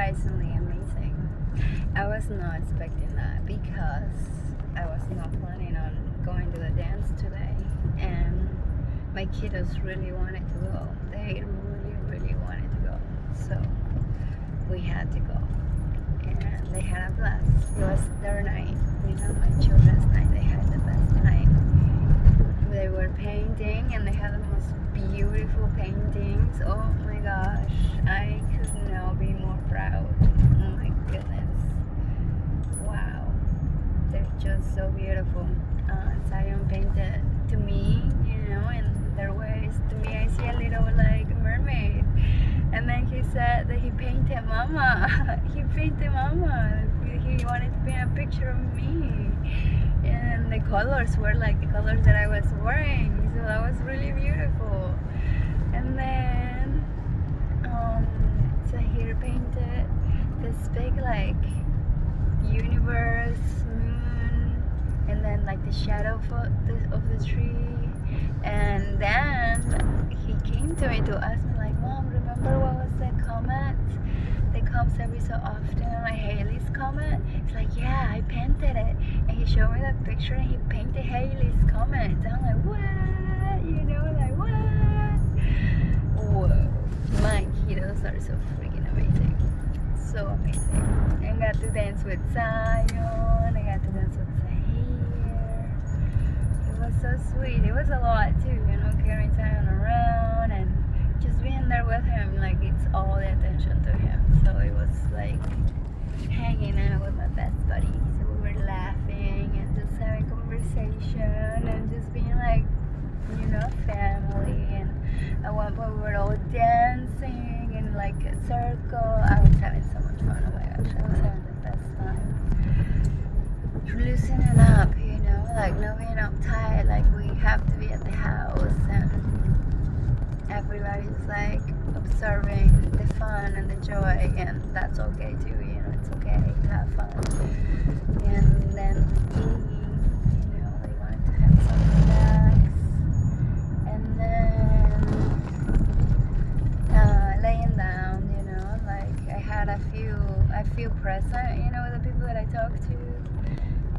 surprisingly amazing. I was not expecting that because I was not planning on going to the dance today, and my kiddos really wanted to go. They really wanted to go, so we had to go, and they had a blast. It was their night, my children's night. They had the best night. They were painting, and they had the most beautiful paintings. Oh my gosh, I could not be more proud. Oh my goodness, wow, they're just so beautiful. Zion painted to me, in their ways. To me, I see a little like mermaid. And then he said that he painted Mama. He painted Mama. He wanted to paint a picture of me. And the colors were like the colors that I was wearing. So that was really beautiful. And then, so he painted this big like universe, moon, and then like the shadow of the tree. And then he came to me to ask me like, Mom, remember what was the comet that comes every so often, like Halley's comet? It's like, yeah, I painted it. And he showed me the picture, and he painted Halley's comet. And I'm like, what? Like what? Whoa, my kiddos are so freaking amazing. So amazing. I got to dance with Zion. I got to dance with Zahir. It was so sweet. It was a lot too, carrying Zion around and just being there with him. Like, it's all the attention to him. So it was like hanging out with my best buddy. So we were laughing and just having conversation and just being like, family. And at one point we were all dancing in like a circle. I was having so much fun. Oh my gosh, I was having the best time. Loosening up, like not being uptight, like we have to be at the house, and everybody's like observing the fun and the joy, and that's okay too. It's okay to have fun. And then eating, they wanted to have some snacks, and then laying down, like I had I feel present, with the people that I talk to,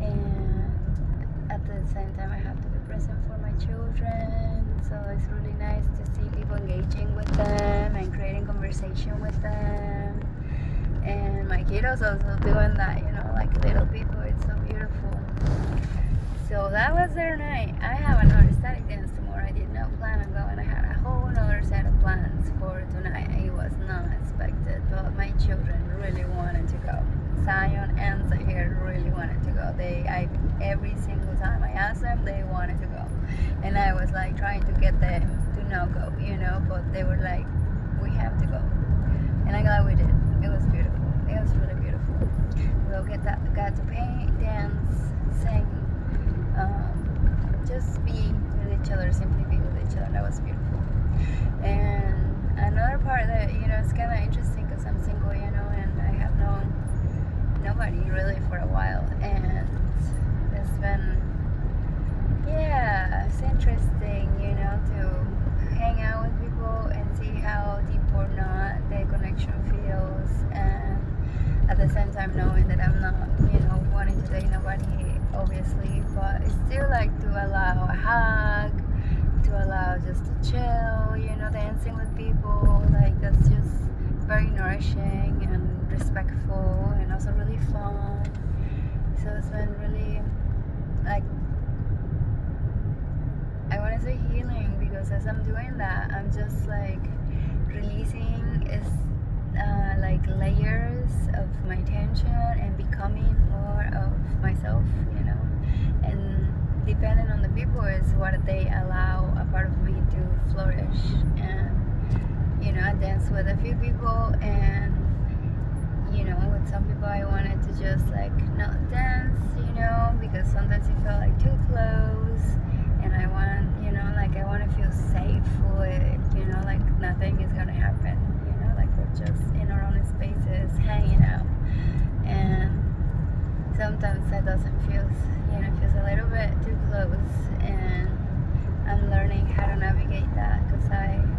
and at the same time I have to be present for my children. So it's really nice to see people engaging with them and creating conversation with them, and my kiddos also doing that, like little people. It's so beautiful. So that was their night. I have another Ecstatic Dance tomorrow. I did not plan on going. I had a whole other set of plans for tonight. It was not expected, but my children really wanted to go. Zion and Zahir really wanted to go. Every single time I asked them, they wanted to go, and I was like trying to get them to not go, but they were like, we have to go, and I'm glad we did. It was beautiful. It was really beautiful. We all got to paint, dance, sing, just be with each other, simply be with each other. That was beautiful. And another part that it's kind of interesting because I'm single, and I have nobody really for a while, and it's been, it's interesting, to hang out with people and see how deep or not the connection feels, and at the same time knowing that I'm not, wanting to date nobody, obviously, but it's still like to allow a hug, to allow just to chill, dancing with people, like that's just very nourishing and respectful and also really fun. So it's been really, like, I want to say healing, because as I'm doing that, I'm just like releasing like layers of my tension and becoming more of myself, and depending on the people is what they allow a part of me to flourish. And I danced with a few people, and with some people I wanted to just like not dance, because sometimes it felt like too close, and I want, like I want to feel safe with, like nothing is gonna happen, like we're just in our own spaces hanging out. And sometimes that doesn't feel, it feels a little bit too close, and I'm learning how to navigate that, because I'm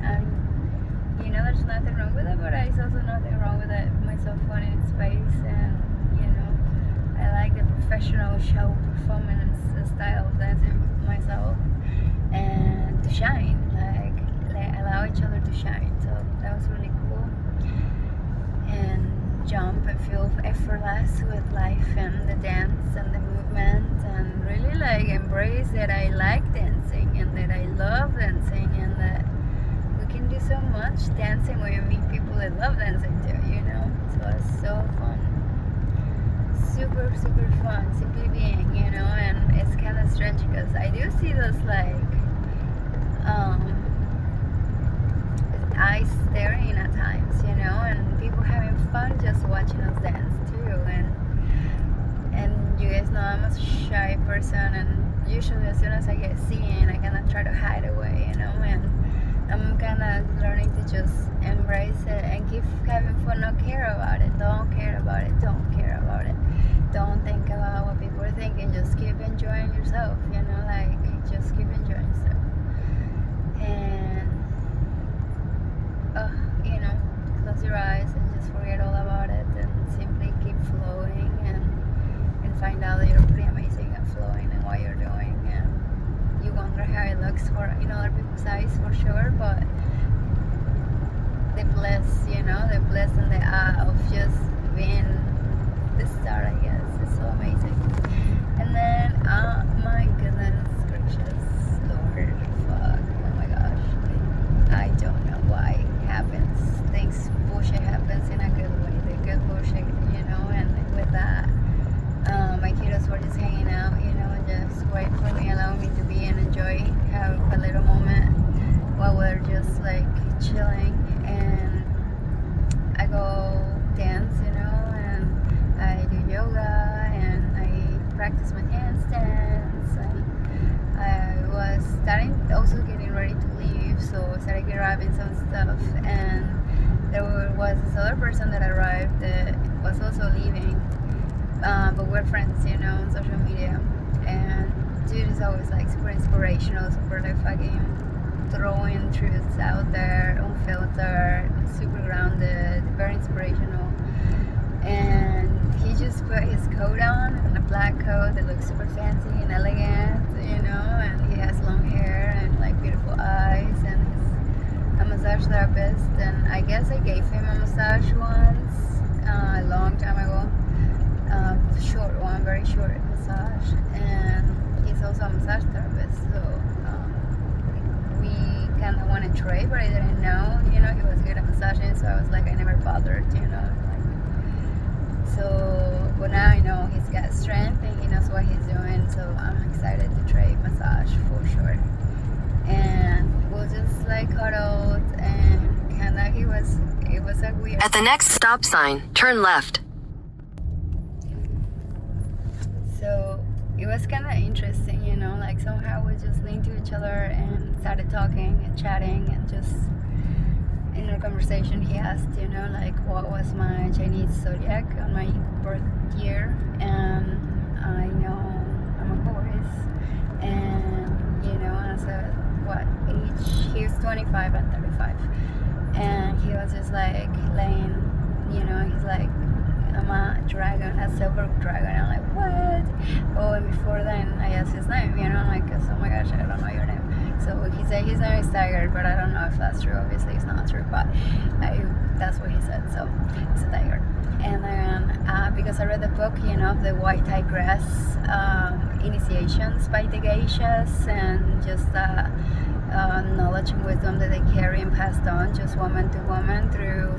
there's nothing wrong with it, but there's also nothing wrong with it. My myself fun in space, and you know, I like the professional show performance style of dancing myself, and to shine, like allow each other to shine. So that was really cool, and jump and feel effortless with life and the dance and the movement, and really like embrace that I like dancing and that I love dancing, and that we can do so much dancing when you meet people that love dancing too, you know. So it's so fun, super super fun, simply being, you know. And it's kind of strange because I do see those like eyes staring at times, you know, and people having fun just watching us dance too. And you guys know I'm a shy person, and usually as soon as I get seen, I kind of try to hide away, you know. And I'm kind of learning to just embrace it and keep having fun. Not care about it. Don't care about it. Don't care about it. Don't think about what people are thinking. Just keep enjoying yourself, you know. Like just keep enjoying yourself. And you know, close your eyes and just forget all about it, and simply keep flowing, and find out that you're pretty amazing at flowing and what you're doing. And you wonder how it looks for in other people's eyes, for sure, but the bliss, you know, the bliss and the awe of just being the star, I guess, is so amazing. And then, my goodness gracious, Lord, fuck, oh my gosh, I don't know why it happens. Things, bullshit happens in a good way, the good bullshit, you know. And with that, my kiddos were just hanging out, you know, and just waiting for me, allowing me to be and enjoy, have a little moment while we're just like chilling. And I go dance, you know, and I do yoga, and I practice my handstands, and I was also getting ready to leave, so I started grabbing some stuff, and there was this other person that arrived that was also leaving, but we're friends, you know, on social media. And dude is always like super inspirational, super like fucking throwing truths out there, unfiltered, super grounded, very inspirational. And he just put his coat on, and a black coat that looks super fancy and elegant, you know, and he has long hair and like beautiful eyes, and he's a massage therapist. And I guess I gave him a massage once, a long time ago, short one, very short massage, and he's also a massage therapist, so we kind of want to trade, but I didn't know, you know, he was good at massaging, so I was like, I never bothered, you know, like, so, but now I know he's got strength and he knows what he's doing, so I'm excited to trade massage for sure. And we'll just like cuddled, and kind of, it was a weird. At the next stop sign, turn left. So it was kind of interesting, you know, like somehow we just leaned to each other and started talking and chatting, and just in our conversation he asked, you know, like what was my Chinese zodiac on my birth year, and I know I'm a Taurus, and you know, as a what age, he was 25 and 35, and he was just like laying, you know, he's like, I'm a dragon, a silver dragon. I'm like, what? Oh, and before then, I asked his name, you know, I'm like, oh my gosh, I don't know your name. So he said his name is Tiger, but I don't know if that's true. Obviously, it's not true, but that's what he said. So it's a tiger. And then, because I read the book, you know, the White Tigress initiations by the geishas, and just knowledge and wisdom that they carry and passed on, just woman to woman, through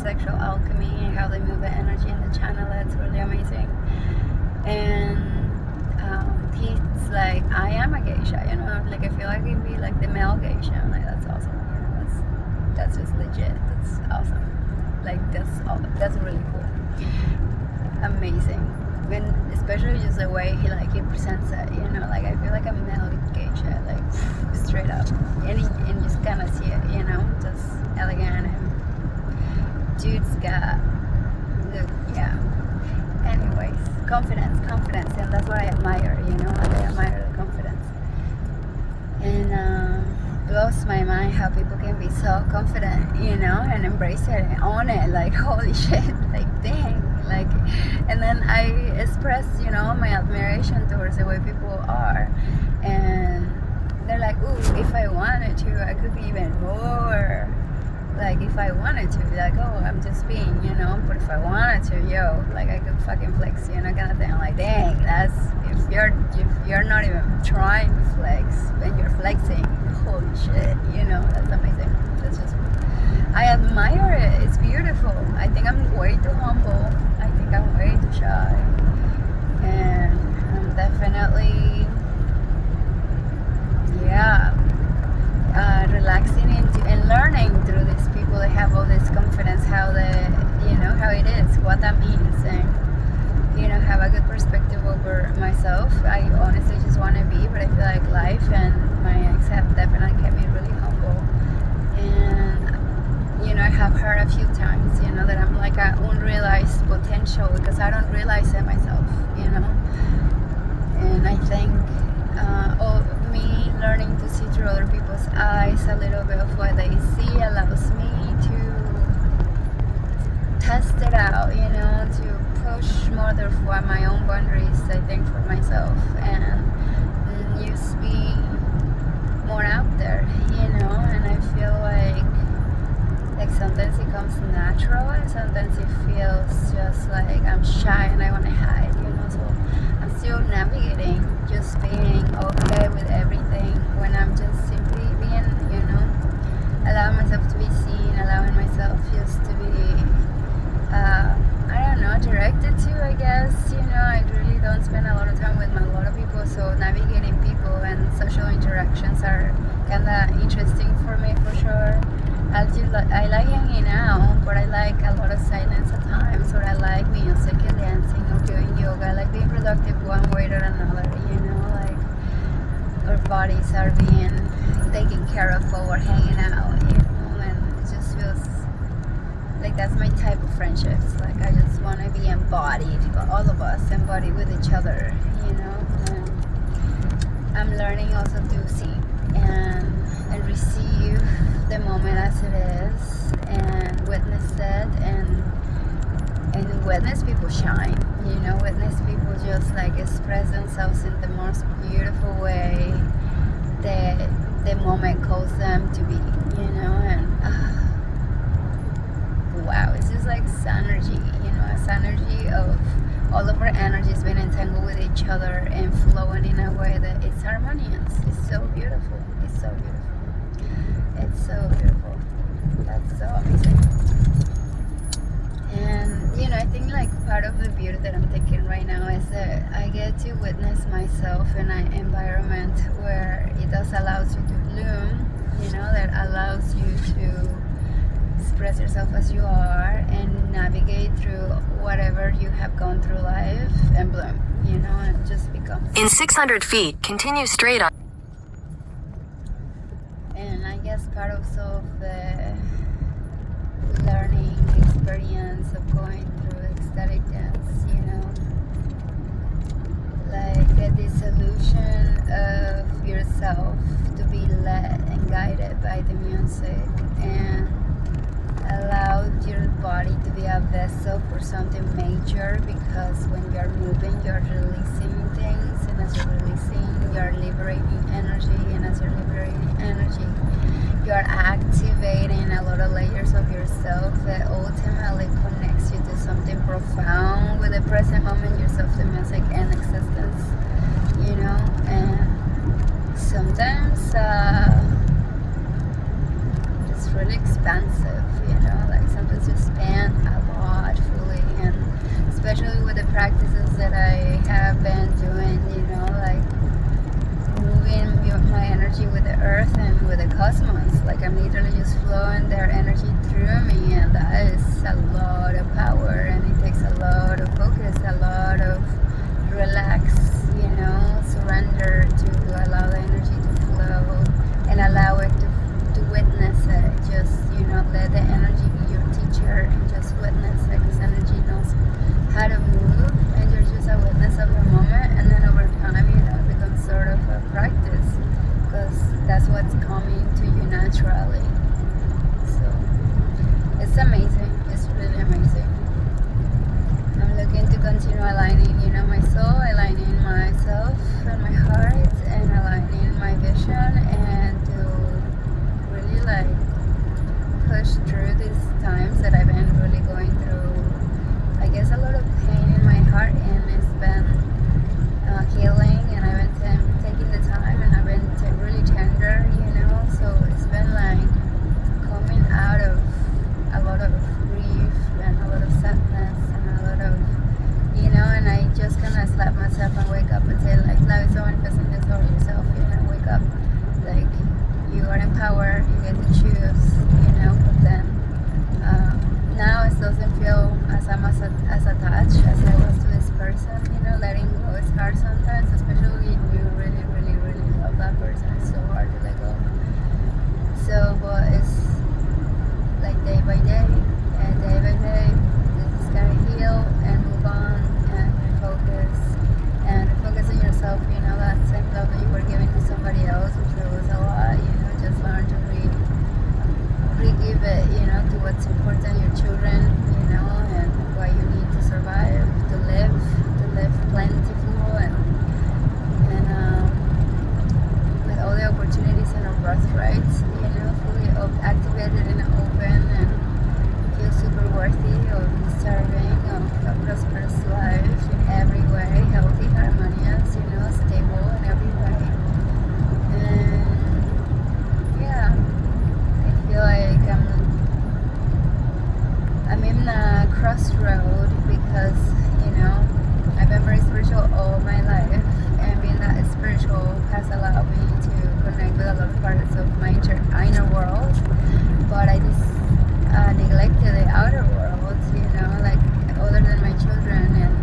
sexual alchemy, and how they move the energy and the channel. It's really amazing. And he's like, I am a geisha, you know, like I feel like I can be like the male geisha. I'm like, that's awesome, you know, that's just legit. That's awesome. Like that's really cool, amazing. And especially just the way he presents it, you know, like I feel like a male geisha, like straight up, and you just kind of see it, you know, just elegant, and dude's got the, yeah. Anyways, confidence, and that's what I admire, you know, I admire the confidence. And blows my mind how people can be so confident, and embrace it and own it. Like, holy shit, like, dang. Like, and then I express, my admiration towards the way people are. And they're like, ooh, if I wanted to, I could be even more. Like, if I wanted to, like, oh, I'm just being, but if I wanted to, like, I could fucking flex, kind of thing. Like, dang, that's, if you're not even trying to flex and you're flexing, holy shit, that's amazing. That's just, I admire it. It's beautiful. I think I'm way too humble. I think I'm way too shy. And I'm definitely, relaxing and learning through these people that have all this confidence, how how it is, what that means, and have a good perspective over myself. I honestly just want to be, but I feel like life and my ex have definitely kept me really humble. And I have heard a few times, that I'm like an unrealized potential because I don't realize it myself, and I think me learning to see through other people's eyes a little bit of what they see allows me to test it out, to push more of my own boundaries, I think, for myself, and just be more out there, and I feel like sometimes it comes natural and sometimes it feels just like I'm shy and I want to hide, so I'm still navigating, just being okay with everything when I'm just simply being, allowing myself to be seen, allowing myself just to be, I don't know, directed to, I guess. I really don't spend a lot of time with a lot of people, so navigating people and social interactions are kind of interesting for me, for sure. I like hanging out, but I like a lot of silence at times, or I like music and dancing or doing yoga. I like being productive one way or another, like our bodies are being taken care of while we're hanging out, and it just feels like that's my type of friendships. Like, I just want to be embodied, all of us embodied with each other, and I'm learning also to see and receive the moment as it is, and witness it, and witness people shine, witness people just like express themselves in the most beautiful way that the moment calls them to be, and wow, it's just like synergy, a synergy of all of our energies being entangled with each other and flowing in a way that it's harmonious. It's so beautiful. It's so beautiful. It's so beautiful. That's so amazing. And I think like part of the beauty that I'm thinking right now is that I get to witness myself in an environment where it does allows you to bloom, that allows you to express yourself as you are and navigate through whatever you have gone through life and bloom, and just become. In 600 feet, continue straight on. And I guess part of the learning experience of going through ecstatic dance, like a dissolution of yourself to be led and guided by the music, and allow your body to be a vessel for something major, because when you're moving, you're releasing things, and as you're releasing, you're liberating energy, and as you're liberating energy, you're activating a lot of layers of yourself that ultimately connects you to something profound with the present moment, yourself, the music, and existence, and sometimes it's really expansive, like sometimes you spend a lot fully, and especially with the practices that I have been doing, like moving my energy with the earth and with the cosmos. Like, I'm literally just flowing their energy through me, and that is a lot of power, and it takes a lot of focus, a lot of relax, surrender to allow the energy to flow and allow it to witness it. Just, let the energy be your teacher and just witness it, because energy knows how to move, and you're just a witness of the moment, and then over time, it becomes sort of a practice, because that's what's coming to you discover yourself, wake up, like, you are empowered, you get to choose, but then now it doesn't feel as I'm as attached as I was to this person, letting go is hard sometimes, especially if you really, really, really love that person. It's so hard to let go. So, but it's like day by day, you just gotta heal and move on and refocus on yourself, that same love that you were giving to somebody else, which was a lot, just learn to re-give it, to what's important, your children, and what you need to survive, to live plentiful and with all the opportunities and our birthrights, fully activated and open, and feel super worthy of deserving of a prosperous life in every way, healthy, harmonious, stable in every way. And yeah, I feel like I'm in a crossroad because, I've been very spiritual all my life, and being that spiritual has allowed me to connect with a lot of parts of my inner world, but I just neglected the outer world, like other than my children, and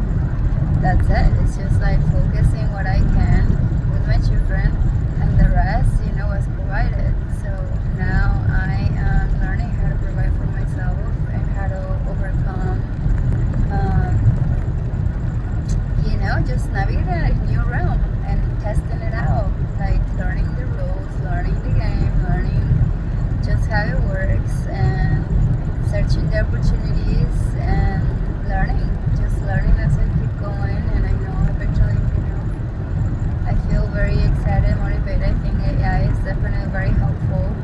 that's it. It's just like focusing what I can with my children, and the rest, was provided. So now I am learning how to provide for myself and how to overcome, just navigating a new realm and testing it out, like learning the rules, learning the game, learning just how it works, and searching the opportunities and just learning as I keep going. And I know eventually, I feel very excited, motivated. I think AI is definitely very helpful,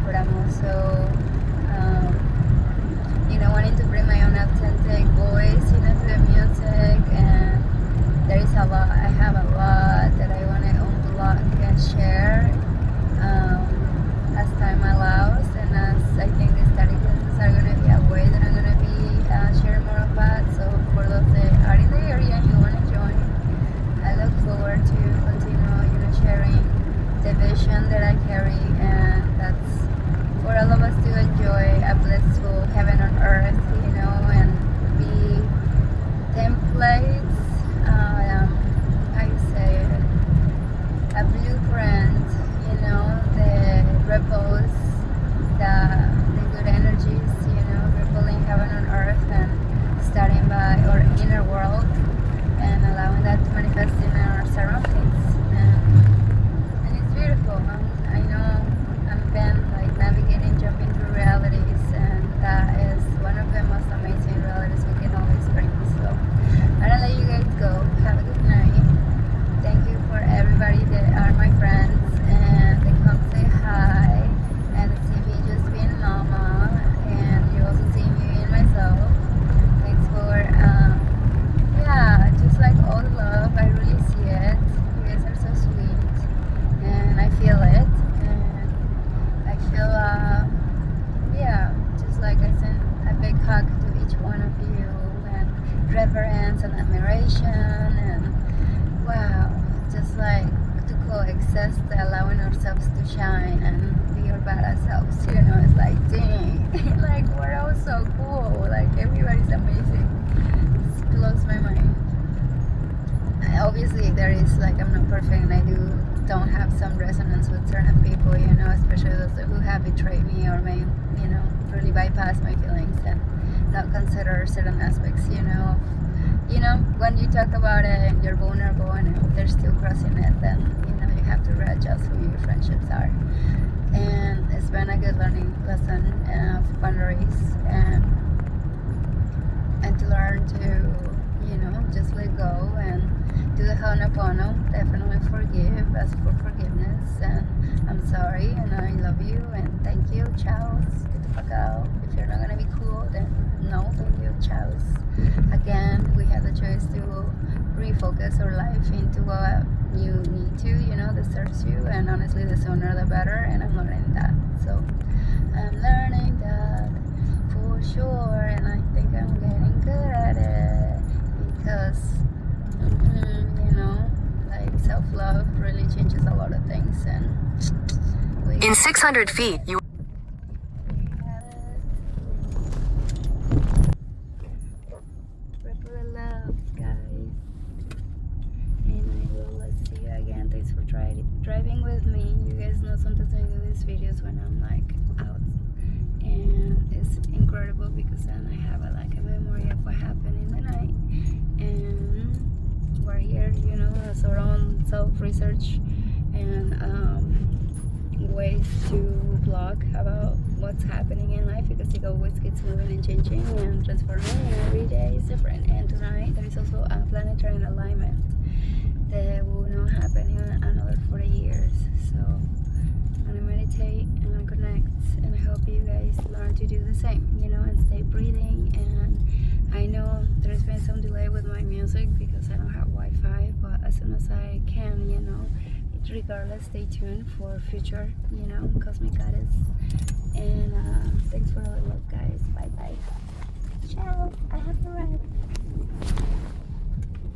but I'm also, wanting to bring my own authentic voice, to the music, and there is a lot. I have a lot that I want to unblock and share as time allows, and as I think the Ecstatic Dances are going to be a way that I'm going to be sharing more of that. So for those that are in the area and you want to join, I look forward to continue, sharing the vision that I carry, and that's for all of us to enjoy a blissful heaven on earth, and be templates, how you say it, a blueprint, the ripples, the good energies, rippling heaven on earth, and starting by our inner world and allowing that to manifest in our surroundings. And it's beautiful. I know I've been like navigating, jumping through realities, and that is one of the most amazing realities we can all experience. So I'm gonna let you guys go. Have a good night. Thank you for everybody that are my friends and they come say hi and see me just being mama, and you also see me being myself. Thanks for just like all the love. I really see it. You guys are so sweet, and I feel it, and I feel just like I send a big hug to each one of you, and reverence and admiration, and wow, just like to coexist, allowing ourselves to shine and be our badass selves. It's like, dang, like we're all so cool. Like everybody's amazing. It blows my mind. Obviously, there is like, I'm not perfect, and I don't have some resonance with certain people, especially those who have betrayed me or may, really bypass my feelings and not consider certain aspects, when you talk about it and you're vulnerable, and if they're still crossing it, then, you have to readjust who your friendships are. And it's been a good learning lesson of boundaries, and to learn to, just let go and do the Ho'oponopono. Definitely forgive, ask for forgiveness, and I'm sorry, and I love you, and thank you, ciao, get the fuck out. If you're not gonna be cool, then no, thank you, ciao. Again, we have the choice to refocus our life into what you need to, that serves you, and honestly, the sooner the better, and I'm learning that. So I'm learning that for sure, and I think I'm getting good at it because, like self-love really In 600 feet, you Regular love, guys. And I will see you again. Thanks for driving with me. You guys know sometimes I do these videos when I'm like out, and it's incredible because then I have a memory of what happened in the night. And we're here, you know, as our own self-research and ways to blog about what's happening in life, because it always keeps moving and changing and transforming, and every day is different. And tonight there is also a planetary alignment that will not happen in another 40 years. So I'm gonna meditate and connect, and I hope you guys learn to do the same, you know, and stay breathing. And I know there's been some delay with my music because I don't have Wi-Fi, but as soon as I can, you know, regardless, stay tuned for future, you know, Cosmic Goddess. And thanks for all the love, guys. Bye bye. Ciao. I have to run.